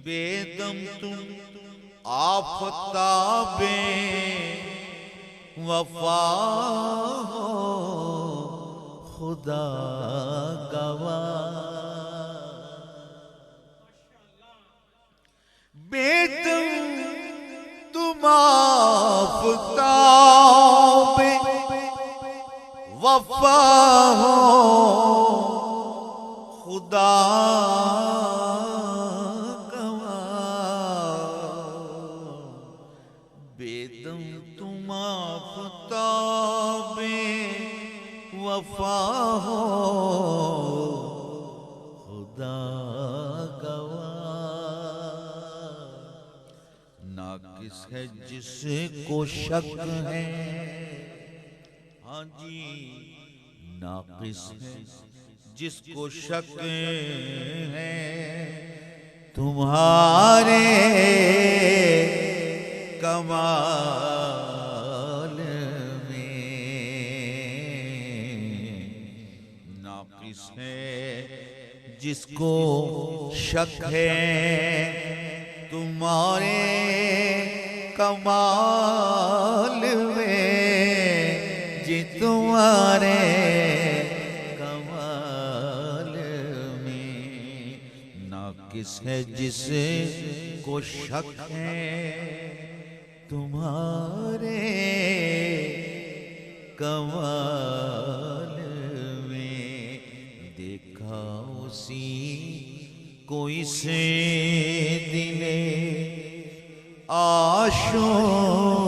बेदम तुम आफताबे वफा हो खुदा गवाह। बेदम तुम आफताबे वफा हो खुदा बेदम तुम आफताबे वफा हो खुदा गवाह। नाकिस है जिसको शक है, हाँ जी नाकिस है जिसको शक है तुम्हारे कमाल में। नाकिस है जिसको शक है तुम्हारे कमाल में, जी तुम्हारे कमाल में। नाकिस है जिसको शक है तुम्हारे कमाल में। देखा उसी कोई से दिले आशों